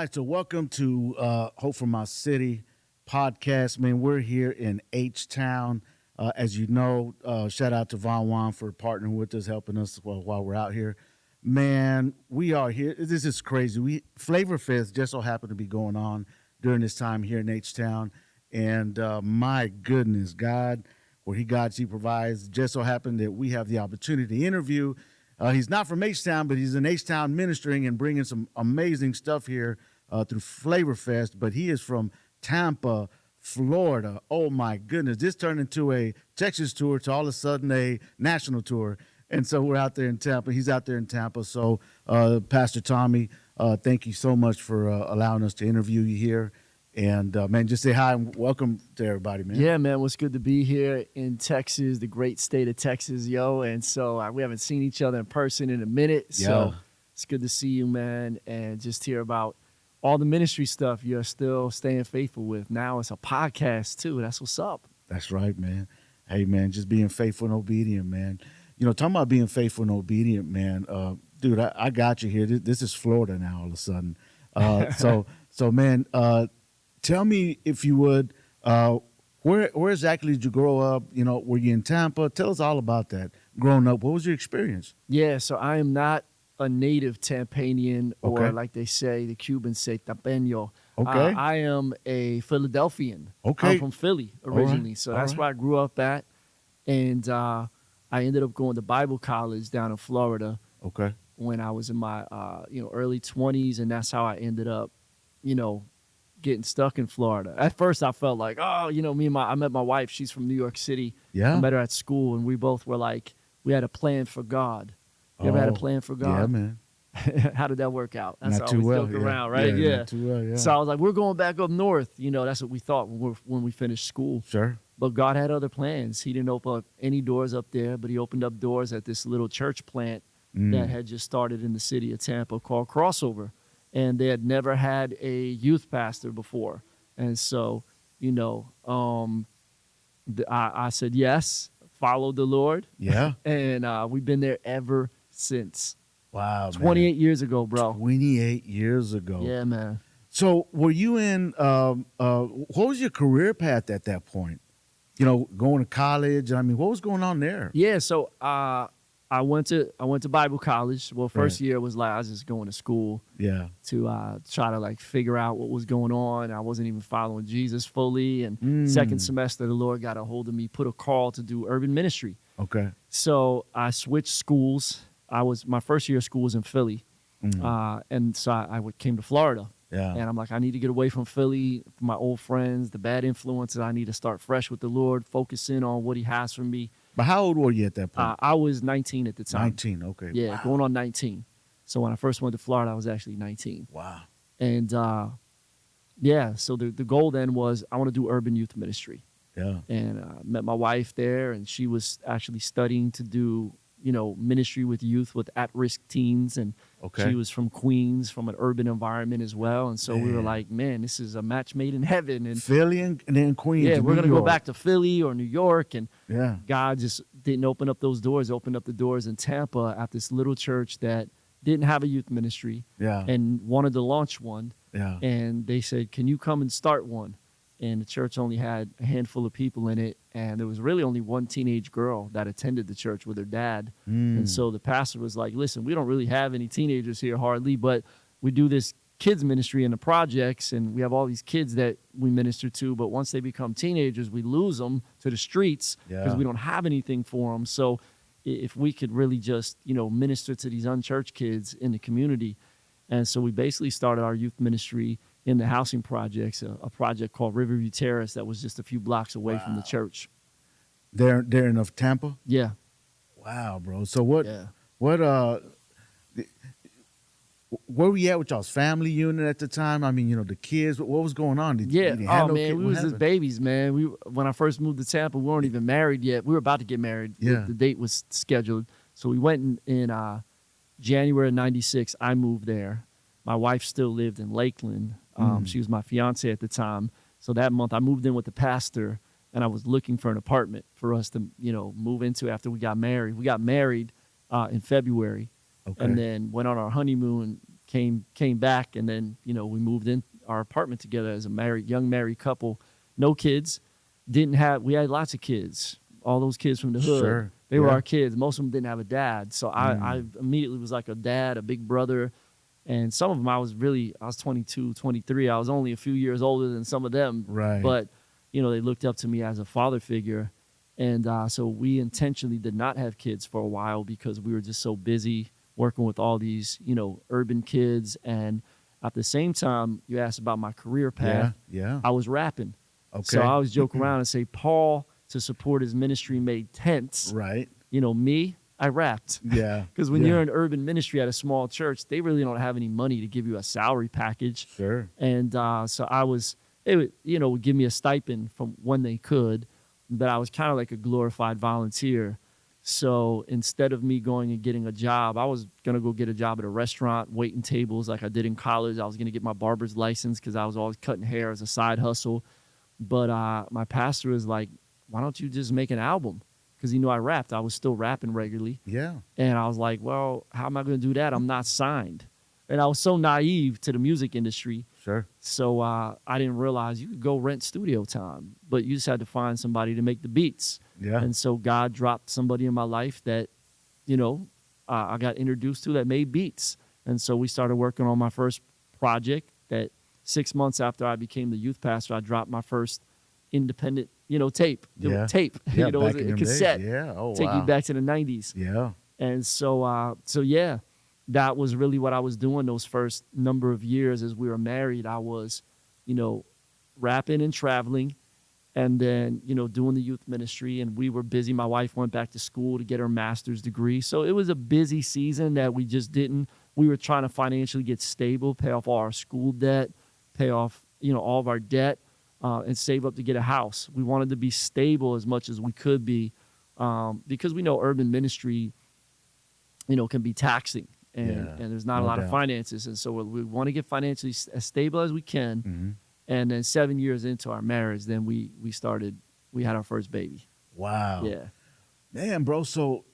right, so welcome to Hope for My City podcast. Man, we're here in H-Town. As you know, shout out to Von Juan for partnering with us, helping us while we're out here. Man, we are here. This is crazy. Flavor Fest just so happened to be going on during this time here in H-Town. And my goodness, God, where he guides, he provides. Just so happened that we have the opportunity to interview. He's not from H-Town, but he's in H-Town ministering and bringing some amazing stuff here through Flavor Fest. But he is from Tampa, Florida. Oh, my goodness. This turned into a Texas tour to all of a sudden a national tour. And so we're out there in Tampa. He's out there in Tampa. So, Pastor Tommy, thank you so much for allowing us to interview you here. And, man, just say hi and welcome to everybody, man. Yeah, man, it's good to be here in Texas, the great state of Texas, yo. And so we haven't seen each other in person in a minute. Yeah. So it's good to see you, man, and just hear about all the ministry stuff you're still staying faithful with. Now it's a podcast, too. That's what's up. That's right, man. Hey, man, just being faithful and obedient, man. You know, talking about being faithful and obedient, man, dude, I got you here. This is Florida now all of a sudden. So, man, tell me, if you would, where exactly did you grow up? You know, were you in Tampa? Tell us all about that. Growing up, what was your experience? Yeah, so I am not a native Tampanian, Okay. or like they say, the Cubans say, tapeño. Okay. I am a Philadelphian. Okay. I'm from Philly originally, right. so All that's right. where I grew up at. And I ended up going to Bible college down in Florida Okay. when I was in my early 20s, and that's how I ended up, getting stuck in Florida. At first, I felt like, I met my wife. She's from New York City. Yeah. I met her at school, and we both were like, we had a plan for God. You ever had a plan for God? Yeah, man. How did that work out? That's Not how too we well. joke Yeah. around, right? Yeah, Yeah. not too well, yeah. So I was like, we're going back up north. That's what we thought when we finished school. Sure. But God had other plans. He didn't open up any doors up there, but he opened up doors at this little church plant that had just started in the city of Tampa called Crossover. And they had never had a youth pastor before. And so, I said yes, followed the Lord. Yeah. And we've been there ever since. Wow, man. 28 years ago, bro. 28 years ago. Yeah, man. So were you in, what was your career path at that point? You know, going to college? I mean, what was going on there? Yeah, so I went to Bible college. Well, first Right. year was like I was just going to school Yeah. to try to like figure out what was going on. I wasn't even following Jesus fully. And second semester, the Lord got a hold of me, put a call to do urban ministry. Okay. So I switched schools. My first year of school was in Philly, and so I came to Florida. Yeah. And I'm like, I need to get away from Philly, from my old friends, the bad influences. I need to start fresh with the Lord, focus in on what he has for me. But how old were you at that point? I was 19 at the time. 19. Okay. Yeah, Wow. going on 19. So when I first went to Florida, I was actually 19. Wow. And so the goal then was I want to do urban youth ministry. Yeah. And met my wife there, and she was actually studying to do, ministry with youth with at-risk teens. And Okay. she was from Queens, from an urban environment as well. And so we were Man. like, man, this is a match made in heaven. And Philly and then Queens. yeah, and we're New going to go York. back to Philly or New York. And Yeah. God just didn't open up those doors, opened up the doors in Tampa at this little church that didn't have a youth ministry Yeah. and wanted to launch one. Yeah. And they said, can you come and start one? And the church only had a handful of people in it. And there was really only one teenage girl that attended the church with her dad. And so the pastor was like, listen, we don't really have any teenagers here hardly, but we do this kids ministry in the projects, and we have all these kids that we minister to. But once they become teenagers, we lose them to the streets because Yeah. we don't have anything for them. So if we could really just, minister to these unchurched kids in the community. And so we basically started our youth ministry in the housing projects, a project called Riverview Terrace that was just a few blocks away from the church. They're in Tampa? Yeah. Wow, bro. So what Yeah. where were you at with y'all's family unit at the time? I mean, the kids, what was going on? Did you Oh handle man, we what was just happened? babies, man. When I first moved to Tampa, we weren't even married yet. We were about to get married. Yeah. The date was scheduled. So we went in January of 96. I moved there. My wife still lived in Lakeland. She was my fiance at the time. So that month I moved in with the pastor, and I was looking for an apartment for us to, move into after we got married. We got married in February. Okay. And then went on our honeymoon, came back, and then we moved in our apartment together as a young married couple. No kids. We had lots of kids. All those kids from the hood. Sure. They were Yeah. our kids. Most of them didn't have a dad. So I immediately was like a dad, a big brother. And some of them I was 22, 23. I was only a few years older than some of them. Right. But, they looked up to me as a father figure. And so we intentionally did not have kids for a while because we were just so busy working with all these, urban kids. And at the same time, you asked about my career path. Yeah. I was rapping. Okay. So I always joke around and say, Paul, to support his ministry, made tents. Right. Me, I rapped. Yeah. Because when you're in urban ministry at a small church, they really don't have any money to give you a salary package. Sure. And so it would give me a stipend from when they could, but I was kind of like a glorified volunteer. So instead of me going and getting a job, I was going to go get a job at a restaurant, waiting tables like I did in college. I was going to get my barber's license because I was always cutting hair as a side hustle. But my pastor was like, why don't you just make an album? Because he knew I rapped. I was still rapping regularly. Yeah. And I was like, well, how am I going to do that? I'm not signed. And I was so naive to the music industry. Sure. So I didn't realize you could go rent studio time, but you just had to find somebody to make the beats. Yeah. And so God dropped somebody in my life that, I got introduced to that made beats. And so we started working on my first project. That 6 months after I became the youth pastor, I dropped my first independent, tape. Yeah. Tape. Yeah, it was back in a them cassette. days. Yeah. Oh, Take wow. you back to the 90s. Yeah. And so yeah, that was really what I was doing those first number of years as we were married. I was, rapping and traveling and then, doing the youth ministry. And we were busy. My wife went back to school to get her master's degree. So it was a busy season that we were trying to financially get stable, pay off all our school debt, pay off, all of our debt, and save up to get a house. We wanted to be stable as much as we could be because we know urban ministry, can be taxing and there's not a lot of finances. And so we want to get financially as stable as we can. Mm-hmm. And then 7 years into our marriage, then we had our first baby. Wow. Yeah. Man, bro. So,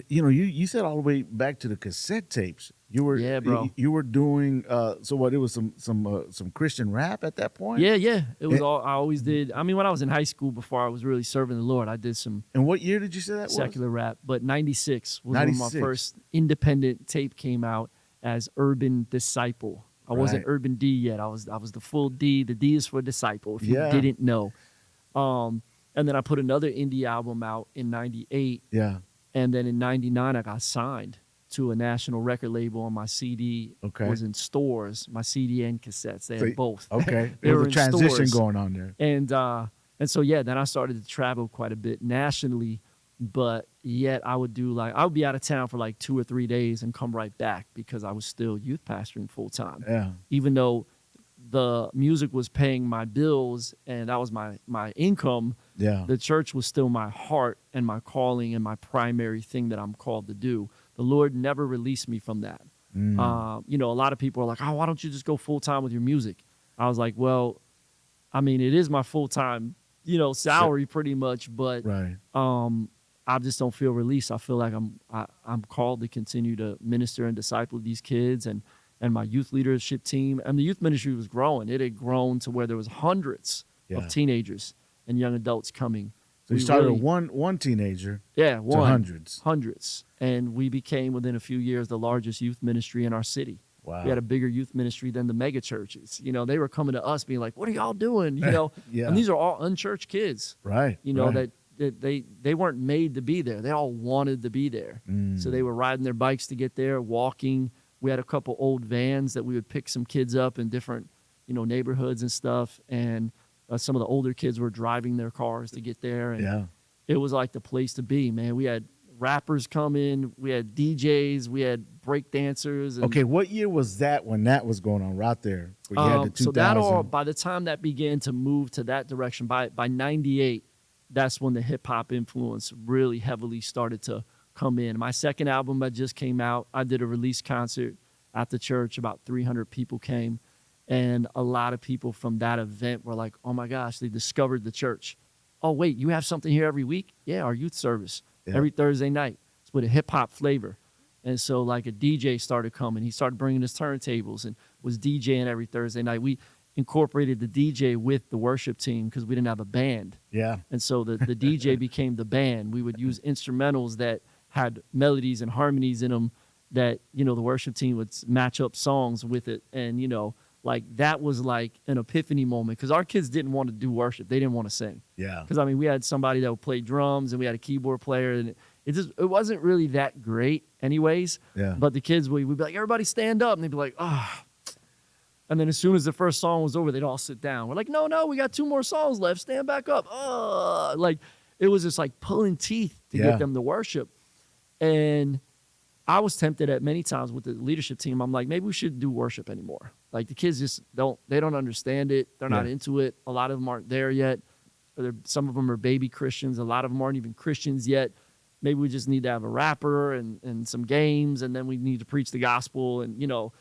you said all the way back to the cassette tapes. You were, Yeah, bro. You were doing, so what? It was some Christian rap at that point. Yeah. It was And- all I always did. I mean, when I was in high school, before I was really serving the Lord, I did some And what year did you say that was? secular rap. But 96 was when my 96. first independent tape came out as Urban Disciple. I wasn't Right. Urban D yet. I was the full D. The D is for disciple, if you Yeah. didn't know. And then I put another indie album out in 98. Yeah. And then in 99, I got signed to a national record label, and my CD Okay. was in stores, my CD and cassettes. They So- had both. Okay. They There were was a in transition stores. going on there. And so, yeah, then I started to travel quite a bit nationally, but yet I would be out of town for like 2 or 3 days and come right back because I was still youth pastoring full time. Yeah. Even though the music was paying my bills and that was my income, Yeah. the church was still my heart and my calling and my primary thing that I'm called to do. The Lord never released me from that. A lot of people are like, oh, why don't you just go full time with your music? I was like, well, I mean, it is my full time, salary pretty much, but Right. I just don't feel released. I feel like I'm called to continue to minister and disciple these kids and my youth leadership team. And the youth ministry was growing. It had grown to where there was hundreds of teenagers and young adults coming. So you We started really- one teenager Yeah, to one. hundreds. Hundreds. And we became, within a few years, the largest youth ministry in our city. Wow. We had a bigger youth ministry than the mega churches. They were coming to us being like, what are y'all doing? Yeah. And these are all unchurched kids, Right. right. that they weren't made to be there. They all wanted to be there. So they were riding their bikes to get there, walking. We had a couple old vans that we would pick some kids up in different, neighborhoods and stuff. And some of the older kids were driving their cars to get there. And Yeah. it was like the place to be, man. We had rappers come in, we had DJs, we had break dancers. And, Okay. What year was that when that was going on right there? Where you had the 2000. so that all, by the time that began to move to that direction, by 98, that's when the hip hop influence really heavily started to come in. My second album that just came out, I did a release concert at the church. About 300 people came. And a lot of people from that event were like, oh my gosh, they discovered the church. Oh, wait, you have something here every week? Yeah, our youth service. Yeah. Every Thursday night. It's with a hip hop flavor. And so like a DJ started coming. He started bringing his turntables and was DJing every Thursday night. We incorporated the DJ with the worship team because we didn't have a band. Yeah. And so the DJ became the band. We would use instrumentals that had melodies and harmonies in them that, you know, the worship team would match up songs with it. And, you know, like that was like an epiphany moment because our kids didn't want to do worship. They didn't want to sing. Yeah. Because, I mean, we had somebody that would play drums and we had a keyboard player and it wasn't really that great anyways. Yeah. But the kids, we'd be like, everybody stand up. And they'd be like, ah. And then as soon as the first song was over, they'd all sit down. We're like, no, we got 2 more songs left. Stand back up. Like, it was just like pulling teeth to get them to worship. And I was tempted at many times with the leadership team. I'm like, maybe we shouldn't do worship anymore. Like, the kids just don't understand it. They're not into it. A lot of them aren't there yet. Some of them are baby Christians. A lot of them aren't even Christians yet. Maybe we just need to have a rapper and some games, and then we need to preach the gospel, and, you know.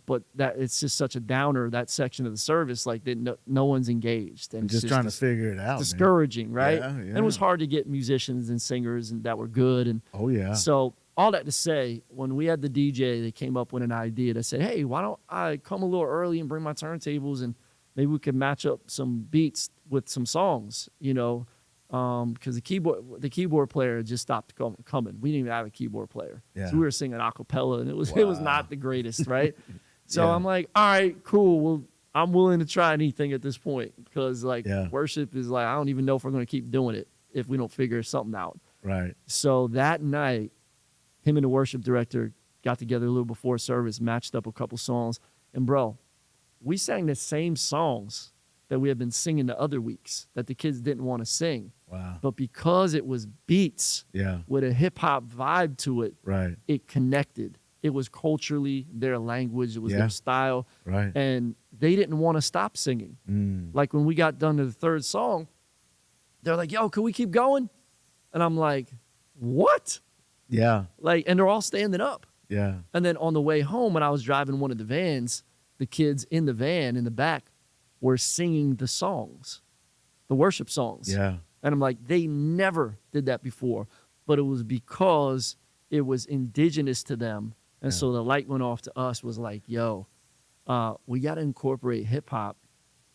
But that it's just such a downer, that section of the service, like that no one's engaged. And just trying to figure it out. Discouraging, man. right? Yeah. And it was hard to get musicians and singers and that were good. And so all that to say, when we had the DJ, they came up with an idea that said, hey, why don't I come a little early and bring my turntables and maybe we could match up some beats with some songs, you know. Because the keyboard player just stopped coming. We didn't even have a keyboard player. So we were singing a cappella, and it was not the greatest, right? So I'm like, all right, cool. Well, I'm willing to try anything at this point because like worship is like, I don't even know if we're going to keep doing it if we don't figure something out. Right. So that night, him and the worship director got together a little before service, matched up a couple songs, and bro, we sang the same songs that we had been singing the other weeks that the kids didn't want to sing. Wow. But because it was beats with a hip hop vibe to it, it connected. It was culturally their language. It was their style. Right. And they didn't want to stop singing. Like when we got done to the 3rd song, they're like, yo, can we keep going? And I'm like, what? Yeah. Like, and they're all standing up. Yeah. And then on the way home, when I was driving one of the vans, the kids in the van in the back were singing the songs, the worship songs. Yeah. And I'm like, they never did that before, but it was because it was indigenous to them. And so the light went off to us, was like, yo, we got to incorporate hip hop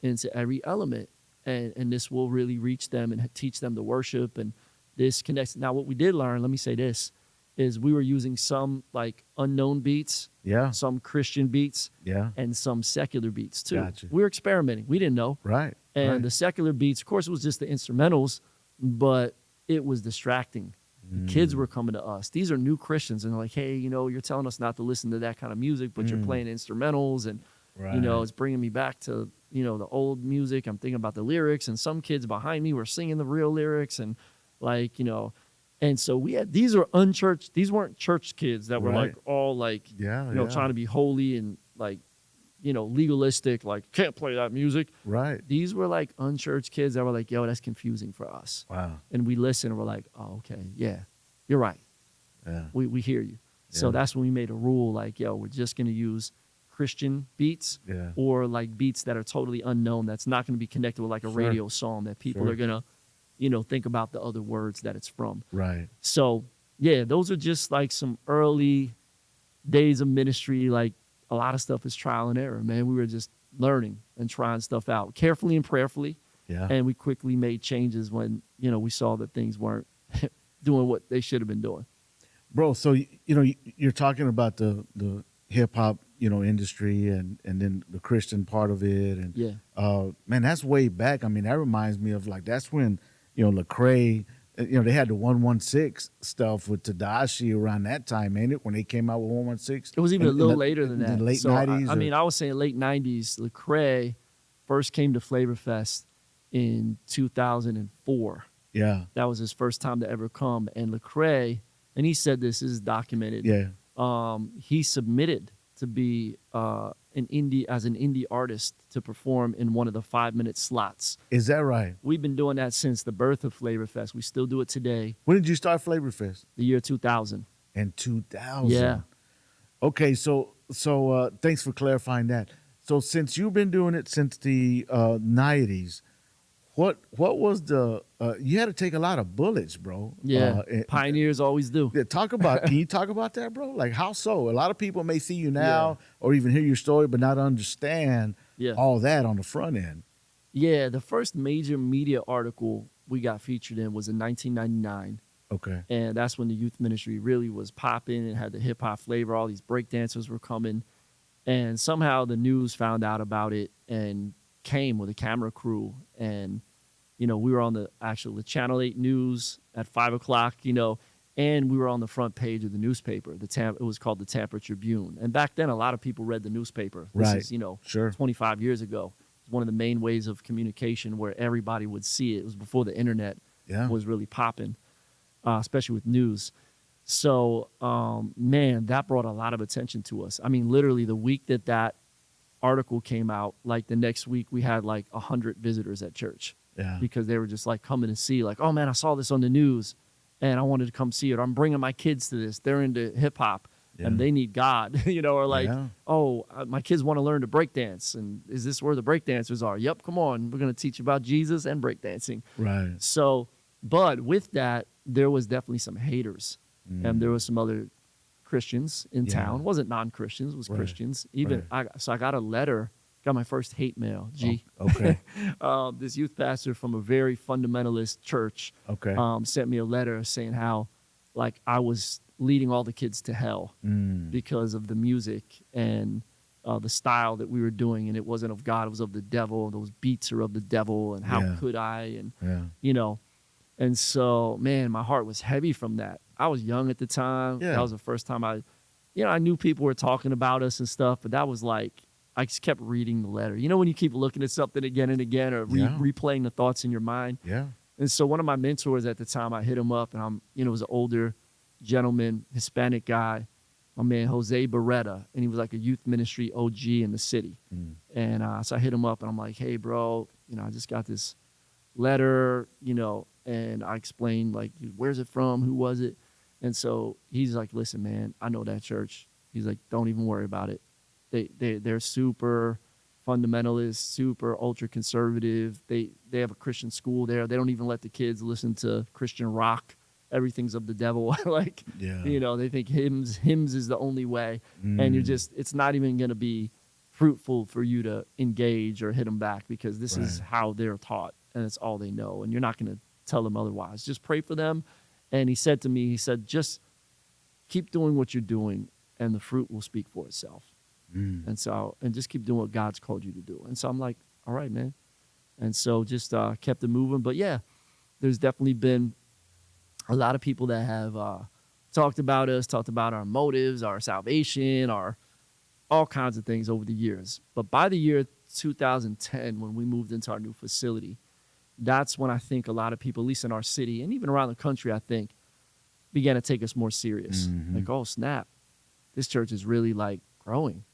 into every element. And this will really reach them and teach them to worship. And this connects. Now, what we did learn, let me say this, is we were using some like unknown beats, some Christian beats, and some secular beats too. Gotcha. We were experimenting. We didn't know. Right. And the secular beats, of course, it was just the instrumentals, but it was distracting. The kids were coming to us. These are new Christians, and they're like, hey, you know, you're telling us not to listen to that kind of music, but you're playing instrumentals, and, you know, it's bringing me back to, you know, the old music. I'm thinking about the lyrics, and some kids behind me were singing the real lyrics, and like, you know, and so we had, these are unchurched, these weren't church kids that were like all like, you know, trying to be holy and like, you know, legalistic, like can't play that music. Right. These were like unchurched kids that were like, yo, that's confusing for us. Wow. And we listened and we're like, oh, okay, yeah, you're right. Yeah. We hear you. So that's when we made a rule like, yo, we're just going to use Christian beats or like beats that are totally unknown. That's not going to be connected with like a radio song that people are going to, you know, think about the other words that it's from. Right. So, yeah, those are just like some early days of ministry. Like a lot of stuff is trial and error, man. We were just learning and trying stuff out carefully and prayerfully. Yeah. And we quickly made changes when, you know, we saw that things weren't doing what they should have been doing. Bro, so, you know, you're talking about the hip hop, you know, industry and then the Christian part of it. And man, that's way back. I mean, that reminds me of like, that's when, you know, Lecrae, you know, they had the 116 stuff with Tadashi around that time, ain't it? When they came out with 116. It was even a little later than that. The late 90s. I mean, I was saying late 90s. Lecrae first came to Flavor Fest in 2004. Yeah. That was his first time to ever come. And Lecrae, and he said this is documented. Yeah. He submitted to be an indie artist to perform in one of the 5-minute slots. Is that right? We've been doing that since the birth of Flavor Fest. We still do it today. When did you start Flavor Fest? The year 2000. In 2000. Yeah. Okay, so thanks for clarifying that. So since you've been doing it since the 90s, what was the you had to take a lot of bullets, bro. Yeah, And- pioneers always do. yeah, can you talk about that, bro? Like how so? A lot of people may see you now Yeah. or even hear your story, but not understand Yeah. all that on the front end. Yeah, the first major media article we got featured in was in 1999. Okay. And that's when the youth ministry really was popping and had the hip hop flavor. All these breakdancers were coming. And somehow the news found out about it and came with a camera crew. And, we were on the Channel 8 news at 5 o'clock, and we were on the front page of the newspaper. It was called the Tampa Tribune. And back then, a lot of people read the newspaper. This Right. is, Sure. 25 years ago. It's one of the main ways of communication where everybody would see it. It was before the internet Yeah. was really popping, especially with news. So, man, that brought a lot of attention to us. I mean, literally the week that article came out, like the next week we had like 100 visitors at church Yeah. because they were just like coming to see, like, oh man, I saw this on the news and I wanted to come see it. Or I'm bringing my kids to this. They're into hip hop Yeah. and they need God, or like, Yeah. oh, my kids want to learn to break dance. And is this where the break dancers are? Yep, come on. We're going to teach you about Jesus and break dancing. Right. So, but with that, there was definitely some haters. And there was some other Christians in Yeah. town. It wasn't non-Christians, it was Right. Christians. Even I got a letter, got my first hate mail. G. Oh, okay. This youth pastor from a very fundamentalist church Okay. sent me a letter saying how, like, I was leading all the kids to hell because of the music and the style that we were doing, and it wasn't of God, it was of the devil. Those beats are of the devil, and how Yeah. could I? And Yeah. and so, man, my heart was heavy from that. I was young at the time. Yeah. That was the first time I knew people were talking about us and stuff, but that was like, I just kept reading the letter. When you keep looking at something again and again or Yeah. replaying the thoughts in your mind. Yeah. And so one of my mentors at the time, I hit him up, and it was an older gentleman, Hispanic guy, my man Jose Beretta, and he was like a youth ministry OG in the city. And so I hit him up, and I'm like, hey, bro, I just got this letter, and I explained, like, where's it from? Who was it? And so he's like, listen, man, I know that church. He's like, don't even worry about it. They're super fundamentalist, super ultra conservative. They have a Christian school there. They don't even let the kids listen to Christian rock. Everything's of the devil. Like, Yeah. they think hymns is the only way. And it's not even going to be fruitful for you to engage or hit them back because this is Right. how they're taught and it's all they know. And you're not going to tell them otherwise. Just pray for them. And he said to me, just keep doing what you're doing and the fruit will speak for itself. And just keep doing what God's called you to do. And so I'm like, all right, man. And so just kept it moving. But yeah, there's definitely been a lot of people that have talked about us, talked about our motives, our salvation, our all kinds of things over the years. But by the year 2010, when we moved into our new facility, that's when I think a lot of people, at least in our city and even around the country, I think, began to take us more serious. Like, oh, snap. This church is really like growing.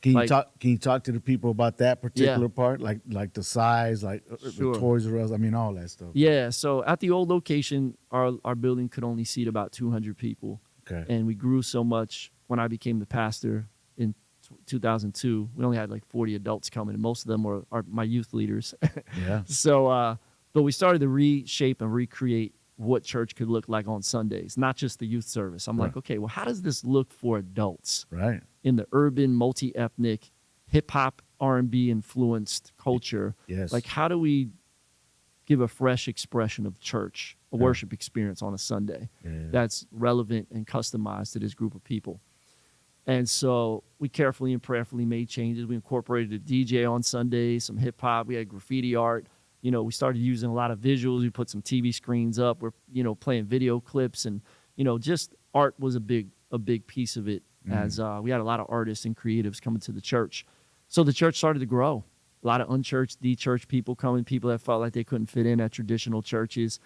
Can you Like- talk? Can you talk to the people about that particular Yeah. part, like the size, like Sure. the Toys R Us? I mean, all that stuff. Yeah, so at the old location, our building could only seat about 200 people. Okay. And we grew so much when I became the pastor in 2002. We only had like 40 adults coming, and most of them are my youth leaders. Yeah. So, but we started to reshape and recreate what church could look like on Sundays, not just the youth service. I'm like, Right. okay, well, how does this look for adults Right. in the urban, multi-ethnic, hip-hop, R&B influenced culture? Yes. Like, how do we give a fresh expression of church, a Yeah. worship experience on a Sunday Yeah. that's relevant and customized to this group of people? And so we carefully and prayerfully made changes. We incorporated a DJ on Sundays, some hip hop. We had graffiti art. We started using a lot of visuals. We put some TV screens up. We're, playing video clips, and, just art was a big piece of it as we had a lot of artists and creatives coming to the church. So the church started to grow. A lot of unchurched, de-churched people coming, people that felt like they couldn't fit in at traditional churches.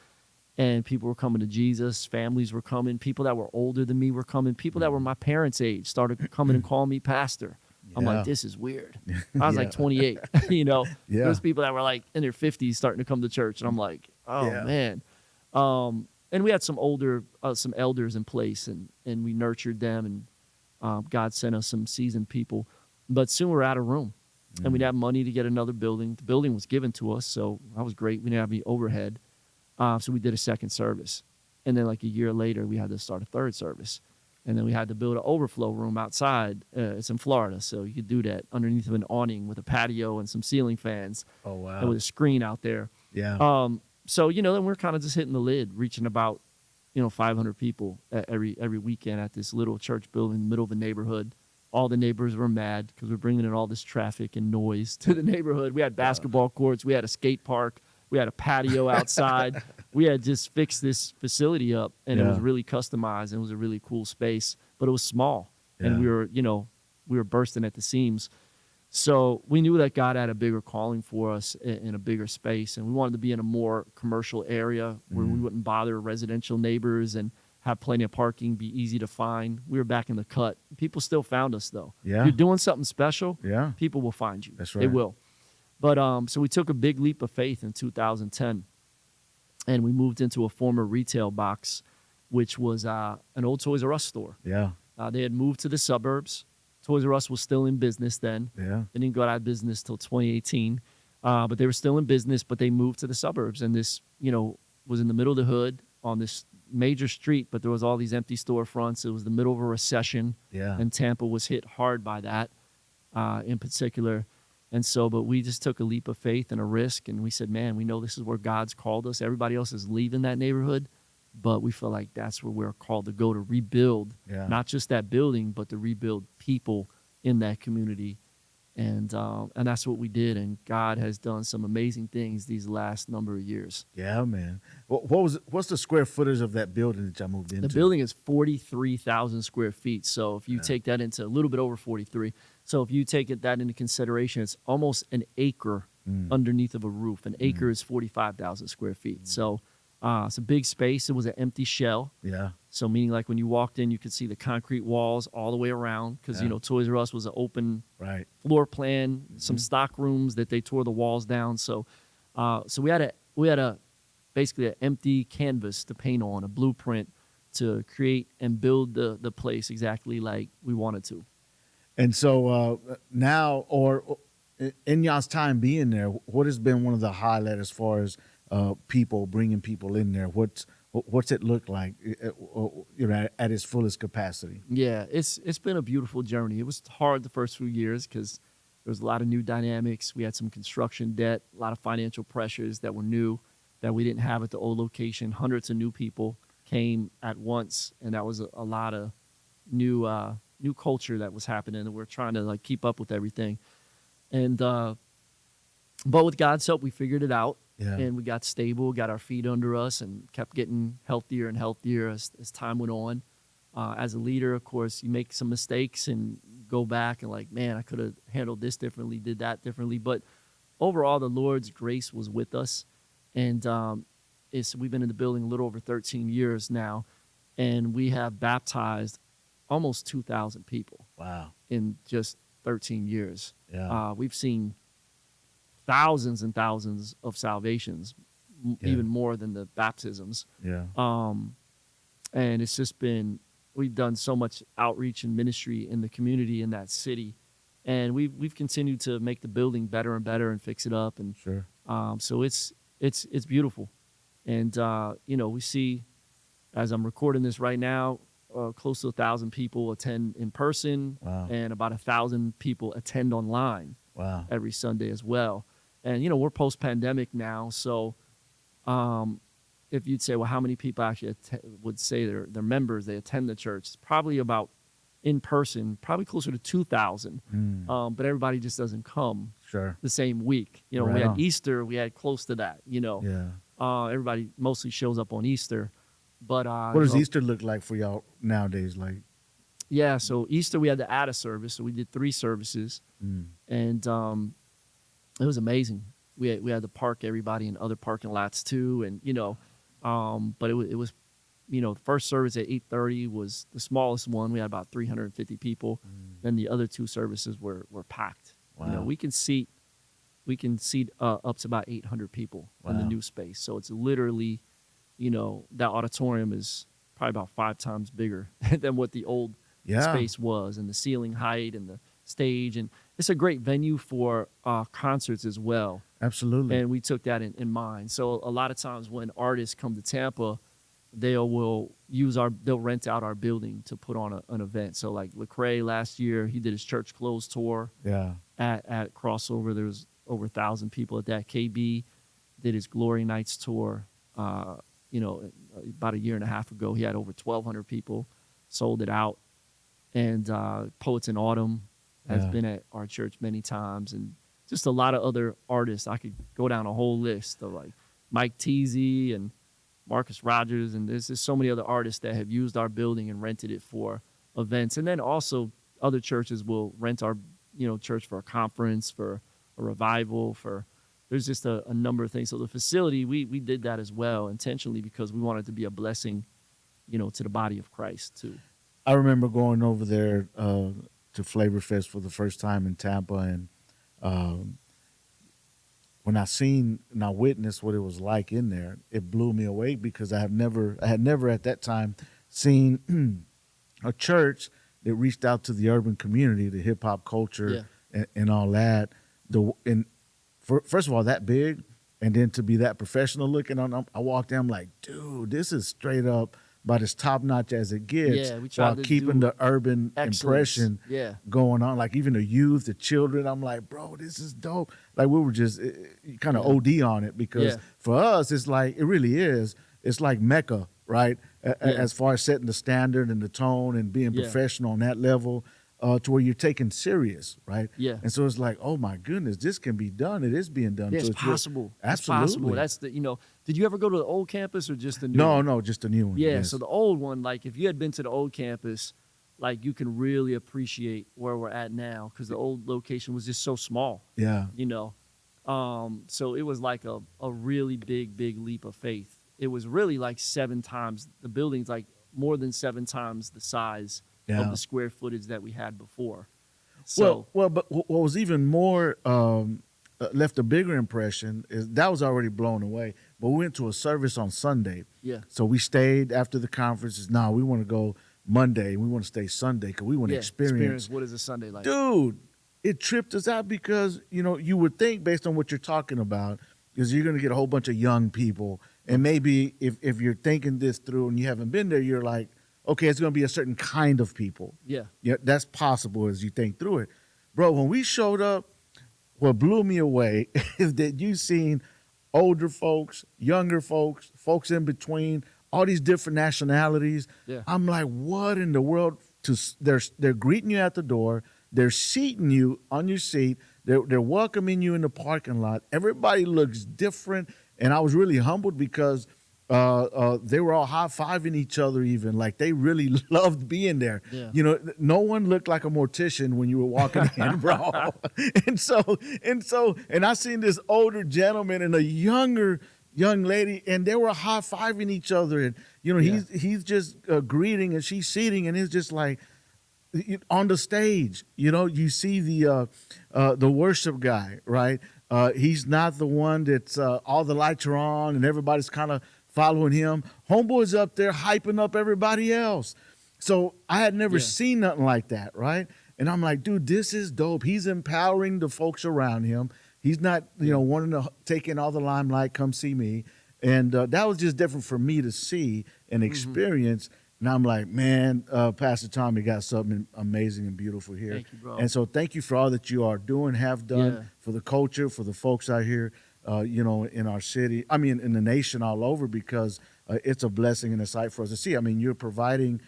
And people were coming to Jesus. Families were coming. People that were older than me were coming. People that were my parents' age started coming and calling me pastor. I'm Yeah. like, this is weird. I was Yeah. like 28, Yeah. There's people that were like in their 50s starting to come to church. And I'm like, oh, Yeah. man. And we had some elders in place, and we nurtured them, and God sent us some seasoned people. But soon we're out of room. And we didn't have money to get another building. The building was given to us, so that was great. We didn't have any overhead. So we did a second service. And then like a year later, we had to start a third service. And then we had to build an overflow room outside. It's in Florida, so you could do that underneath of an awning with a patio and some ceiling fans. Oh, wow. And with a screen out there. Yeah. So, then we're kind of just hitting the lid, reaching about, 500 people every weekend at this little church building in the middle of a neighborhood. All the neighbors were mad because we're bringing in all this traffic and noise to the neighborhood. We had basketball courts. We had a skate park. We had a patio outside. We had just fixed this facility up, and it was really customized. And it was a really cool space, but it was small. And we were bursting at the seams. So we knew that God had a bigger calling for us in a bigger space, and we wanted to be in a more commercial area where we wouldn't bother residential neighbors and have plenty of parking, be easy to find. We were back in the cut. People still found us, though. Yeah. If you're doing something special, Yeah. people will find you. That's right. They will. But so we took a big leap of faith in 2010, and we moved into a former retail box, which was an old Toys R Us store. Yeah. They had moved to the suburbs. Toys R Us was still in business then. Yeah. They didn't go out of business till 2018, but they were still in business. But they moved to the suburbs, and this, was in the middle of the hood on this major street. But there was all these empty storefronts. It was the middle of a recession, Yeah. and Tampa was hit hard by that, in particular. And so, but we just took a leap of faith and a risk, and we said, "Man, we know this is where God's called us. Everybody else is leaving that neighborhood." But we feel like that's where we're called to go to rebuild, not just that building, but to rebuild people in that community. And that's what we did. And God has done some amazing things these last number of years. Yeah, man. What's the square footage of that building that y'all moved into? The building is 43,000 square feet. So if you take that into a little bit over 43. So if you take that into consideration, it's almost an acre underneath of a roof. An acre is 45,000 square feet. So it's a big space. It was an empty shell. Yeah. So meaning like when you walked in, you could see the concrete walls all the way around because, Toys R Us was an open floor plan, some stock rooms that they tore the walls down. So so we had a basically an empty canvas to paint on, a blueprint to create and build the place exactly like we wanted to. And so now, or in y'all's time being there, what has been one of the highlights as far as people, bringing people in there? What's it look like, at its fullest capacity? Yeah, it's been a beautiful journey. It was hard the first few years because there was a lot of new dynamics. We had some construction debt, a lot of financial pressures that were new that we didn't have at the old location. Hundreds of new people came at once, and that was a lot of new culture that was happening, and we're trying to like keep up with everything. And but with God's help, we figured it out. Yeah. And we got stable, got our feet under us, and kept getting healthier and healthier as time went on. As a leader, of course, you make some mistakes and go back and like, man, I could have handled this differently, did that differently. But overall, the Lord's grace was with us. And we've been in the building a little over 13 years now, and we have baptized almost 2,000 people. Wow. In just 13 years. Yeah. We've seen thousands and thousands of salvations, even more than the baptisms. Yeah. And it's just been, we've done so much outreach and ministry in the community in that city, and we've continued to make the building better and better and fix it up. And Sure. So it's beautiful, and we see, as I'm recording this right now, close to 1,000 people attend in person. Wow. And about 1,000 people attend online. Wow. Every Sunday as well. And, we're post-pandemic now. So if you'd say, well, how many people actually would say they're members, they attend the church, it's probably about, in person, probably closer to 2,000. But everybody just doesn't come Sure. the same week. Right we had on. Easter, we had close to that, Yeah. Everybody mostly shows up on Easter. But What does Easter look like for y'all nowadays? Like, yeah, so Easter we had to add a service, so we did 3 services, and it was amazing. We had to park everybody in other parking lots too, and but it was the first service at 8:30 was the smallest one. We had about 350 people. Then the other 2 services were packed. Wow. We can seat up to about 800 people in the new space. So it's literally, that auditorium is probably about 5 times bigger than what the old space was, and the ceiling height and the stage. And it's a great venue for concerts as well. Absolutely. And we took that in mind. So a lot of times when artists come to Tampa, they'll rent out our building to put on an event. So like Lecrae last year, he did his church close tour Yeah. at Crossover. There was over 1,000 people at that. KB did his Glory Nights tour. About a year and a half ago, he had over 1,200 people, sold it out. And Poets in Autumn has been at our church many times, and just a lot of other artists. I could go down a whole list of like Mike Teasy and Marcus Rogers, and there's just so many other artists that have used our building and rented it for events. And then also other churches will rent our church for a conference, for a revival, there's just a number of things. So the facility, we did that as well intentionally because we wanted to be a blessing, to the body of Christ too. I remember going over there to Flavor Fest for the first time in Tampa, and when I witnessed what it was like in there, it blew me away because I had never at that time seen a church that reached out to the urban community, the hip hop culture, and all that. First of all, that big, and then to be that professional looking on, I walked in, I'm like, dude, this is straight up about as top notch as it gets. Yeah, we tried while to keeping do the urban impression going on. Like even the youth, the children, I'm like, bro, this is dope. Like we were just kind of OD on it because for us, it's like, it really is. It's like Mecca, right? As far as setting the standard and the tone and being professional on that level. To where you're taken serious, right? Yeah. And so it's like, oh my goodness, this can be done. It is being done. Yeah, so it's possible. Absolutely. It's possible. That's did you ever go to the old campus or just the new one? No, just the new one. Yeah, yes. so the old one, like if you had been to the old campus, like you can really appreciate where we're at now because the old location was just so small. Yeah. So it was like a really big leap of faith. It was really like 7 times, the building's like more than 7 times the size of the square footage that we had before. So, but what was even more left a bigger impression is that was already blown away. But we went to a service on Sunday. Yeah. So we stayed after the conferences. Now we want to go Monday. We want to stay Sunday because we want to experience. What is a Sunday like? Dude, it tripped us out because, you would think based on what you're talking about is you're going to get a whole bunch of young people. And maybe if you're thinking this through and you haven't been there, you're like, okay, it's going to be a certain kind of people. Yeah. Yeah, that's possible as you think through it. Bro, when we showed up, what blew me away is that you seen older folks, younger folks, folks in between, all these different nationalities. Yeah. I'm like, what in the world? They're greeting you at the door. They're seating you on your seat. They're welcoming you in the parking lot. Everybody looks different. And I was really humbled because they were all high-fiving each other even. Like they really loved being there. Yeah. No one looked like a mortician when you were walking in, bro. and I seen this older gentleman and a younger young lady, and they were high-fiving each other. And, he's just greeting and she's seating, and it's just like on the stage, you see the worship guy, right? He's not the one that's all the lights are on and everybody's kind of following him. Homeboy's up there hyping up everybody else. So I had never seen nothing like that, right? And I'm like, dude, this is dope. He's empowering the folks around him. He's not, wanting to take in all the limelight, come see me. And that was just different for me to see and experience. And I'm like, man, Pastor Tommy got something amazing and beautiful here. Thank you, bro. And so thank you for all that you are doing, have done for the culture, for the folks out here, in our city, in the nation all over, because it's a blessing and a sight for us to see. You're providing,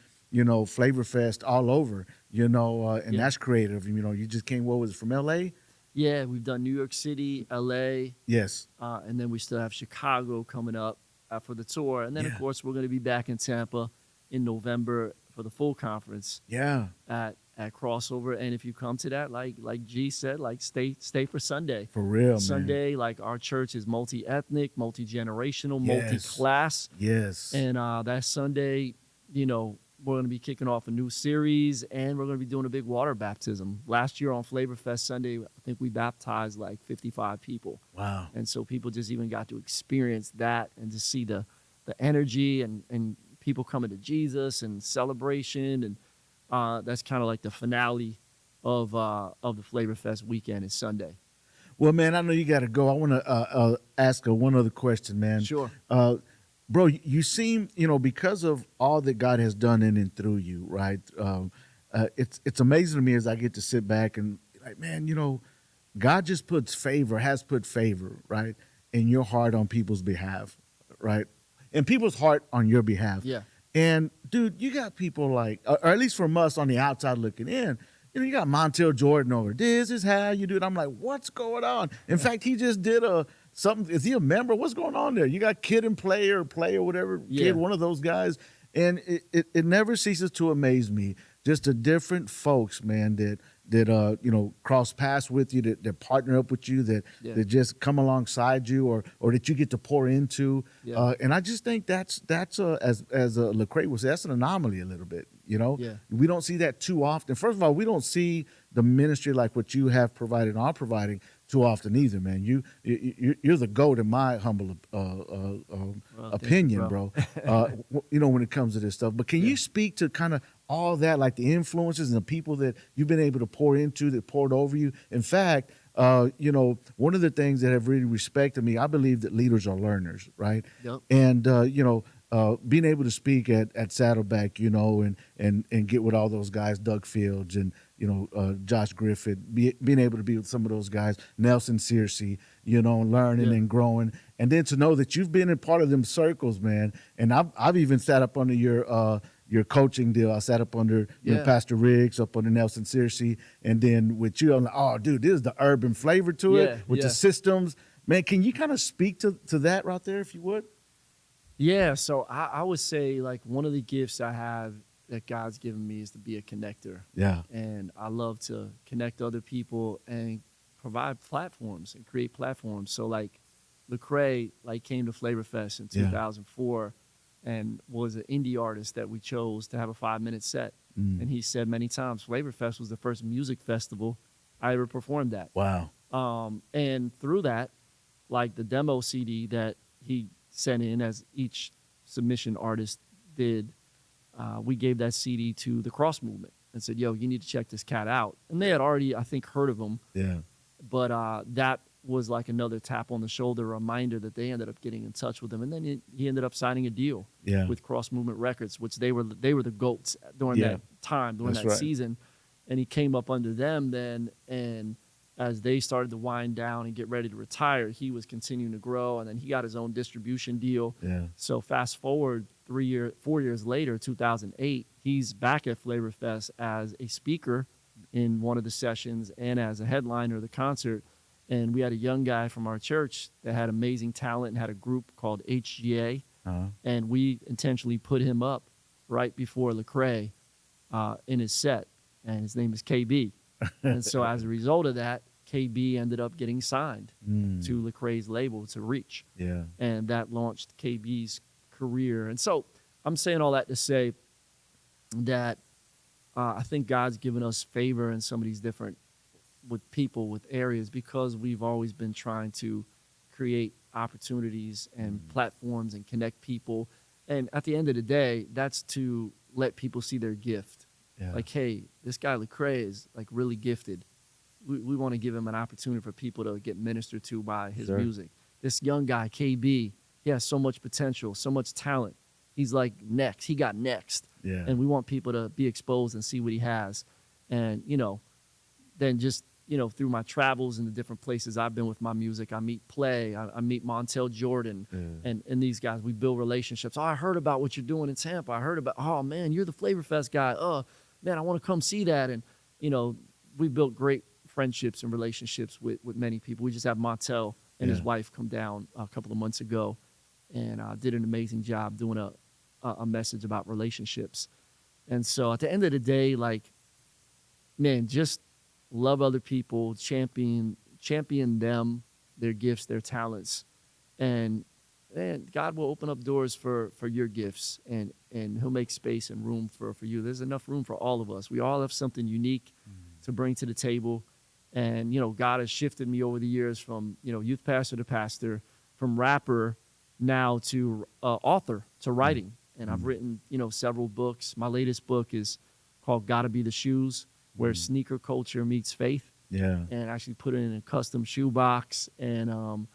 Flavor Fest all over, and that's creative. You just came, what was it, from L.A.? Yeah, we've done New York City, L.A. Yes. And then we still have Chicago coming up for the tour. And then, of course, we're going to be back in Tampa in November for the full conference. Yeah. At Crossover. And if you come to that, like G said, stay for Sunday. For real, Sunday, man. Our church is multi-ethnic, multi-generational, multi-class. Yes. And that Sunday, we're going to be kicking off a new series, and we're going to be doing a big water baptism. Last year on Flavor Fest Sunday, I think we baptized 55 people. Wow. And so people just even got to experience that and to see the energy and people coming to Jesus and celebration. And that's kind of like the finale of the Flavor Fest weekend is Sunday. Well, man, I know you got to go. I want to ask one other question, man. Sure. Bro, you seem, because of all that God has done in and through you, right? It's amazing to me as I get to sit back and like, man, God just has put favor, right, in your heart on people's behalf, right, and people's heart on your behalf. Yeah. And dude, you got people like, or at least from us on the outside looking in, you got Montel Jordan over. This is how you do it. I'm like, what's going on? In fact, he just did something. Is he a member? What's going on there? You got Kid and Play or whatever, Yeah. Kid, one of those guys. And it never ceases to amaze me, just the different folks, man, that cross paths with you, that partner up with you, that just come alongside you, or that you get to pour into. Yeah. And I just think that's as Lecrae would say, that's an anomaly a little bit. Yeah. We don't see that too often. First of all, we don't see the ministry like what you have provided and are providing too often either, man. You're the GOAT in my humble opinion, you, bro. When it comes to this stuff. But can you speak to kind of all that, like the influences and the people that you've been able to pour into, that poured over you? In fact, one of the things that have really respected me, I believe that leaders are learners, right? Yep. And being able to speak at Saddleback, and get with all those guys, Doug Fields and Josh Griffith, being able to be with some of those guys, Nelson Searcy, learning and growing, and then to know that you've been in part of them circles, man. And I've even sat up under your coaching deal. I sat up under Pastor Riggs, up under Nelson Searcy, and then with you, I'm like, oh, dude, this is the urban flavor to it with the systems, man. Can you kind of speak to that right there, if you would? Yeah, so I would say, like, one of the gifts I have that God's given me is to be a connector. Yeah. And I love to connect other people and provide platforms and create platforms. So, like, Lecrae, came to Flavor Fest in 2004 and was an indie artist that we chose to have a 5-minute set. And he said many times, Flavor Fest was the first music festival I ever performed at. Wow. And through that, like the demo CD that he sent in, as each submission artist did, we gave that CD to the Cross Movement and said, yo, you need to check this cat out. And they had already, I think, heard of him. Yeah. But that was like another tap on the shoulder, reminder that they ended up getting in touch with him. And then he ended up signing a deal with Cross Movement Records, which they were the GOATs during that time, during that season. And he came up under them then, and as they started to wind down and get ready to retire, he was continuing to grow, and then he got his own distribution deal. Yeah. So fast forward 4 years later, 2008, he's back at Flavor Fest as a speaker in one of the sessions and as a headliner of the concert. And we had a young guy from our church that had amazing talent and had a group called HGA, and we intentionally put him up right before Lecrae in his set, and his name is KB. And so as a result of that, KB ended up getting signed to Lecrae's label, to Reach. Yeah. And that launched KB's career. And so I'm saying all that to say that I think God's given us favor in some of these different, with people, with areas, because we've always been trying to create opportunities and platforms and connect people. And at the end of the day, that's to let people see their gift. Yeah. Like, hey, this guy Lecrae is like really gifted. We want to give him an opportunity for people to get ministered to by his music. This young guy, KB, he has so much potential, so much talent. He's like next. He got next. Yeah. And we want people to be exposed and see what he has. And, then just, through my travels in the different places I've been with my music, I meet Play, I meet Montel Jordan, and these guys. We build relationships. Oh, I heard about what you're doing in Tampa. I heard about, oh, man, you're the Flavor Fest guy. Oh, man, I want to come see that. And, we built great friendships and relationships with many people. We just had Montel and his wife come down a couple of months ago and did an amazing job doing a message about relationships. And so at the end of the day, like, man, just love other people, champion them, their gifts, their talents. And God will open up doors for your gifts, and he'll make space and room for you. There's enough room for all of us. We all have something unique to bring to the table. And, God has shifted me over the years from, youth pastor to pastor, from rapper now to author, to writing. And I've written, several books. My latest book is called Gotta Be the Shoes. where sneaker culture meets faith, Yeah. and actually put it in a custom shoebox, and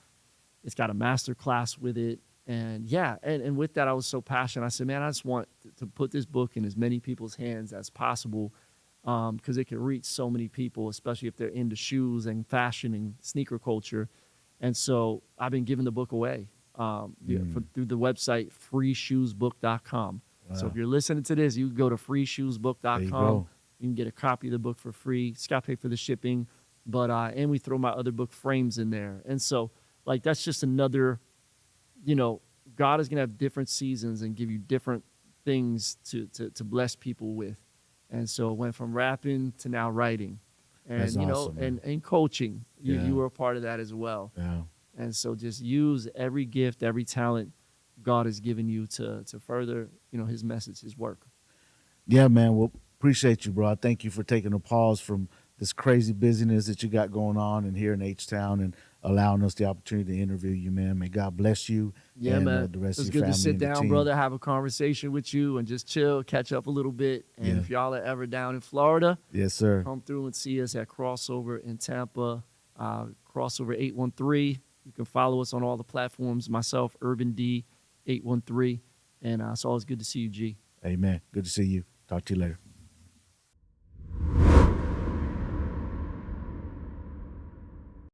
it's got a master class with it. And yeah, and with that, I was so passionate. I said, man, I just want to put this book in as many people's hands as possible, because it can reach so many people, especially if they're into shoes and fashion and sneaker culture. And so I've been giving the book away through the website freeshoesbook.com. So Wow. if you're listening to this, you can go to There you freeshoesbook.com. go. You can get a copy of the book for free. It's got to pay for the shipping, but and we throw my other book frames in there. And so like that's just another, God is gonna have different seasons and give you different things to bless people with. And so it went from rapping to now writing, and That's awesome, man. and coaching. Yeah. You were a part of that as well. Yeah. And so just use every gift, every talent God has given you to further, his message, his work. Yeah, man. Well, appreciate you, bro. I thank you for taking a pause from this crazy busyness that you got going on and here in H-Town and allowing us the opportunity to interview you, man. May God bless you. Yeah, and, man. the rest It's of your good to family sit and the down, team. brother, have a conversation with you and just chill, catch up a little bit. And Yeah. if y'all are ever down in Florida, Yes, sir. come through and see us at Crossover in Tampa, Crossover 813. You can follow us on all the platforms, myself, Urban D 813. And it's always good to see you, G. Amen. Good to see you. Talk to you later.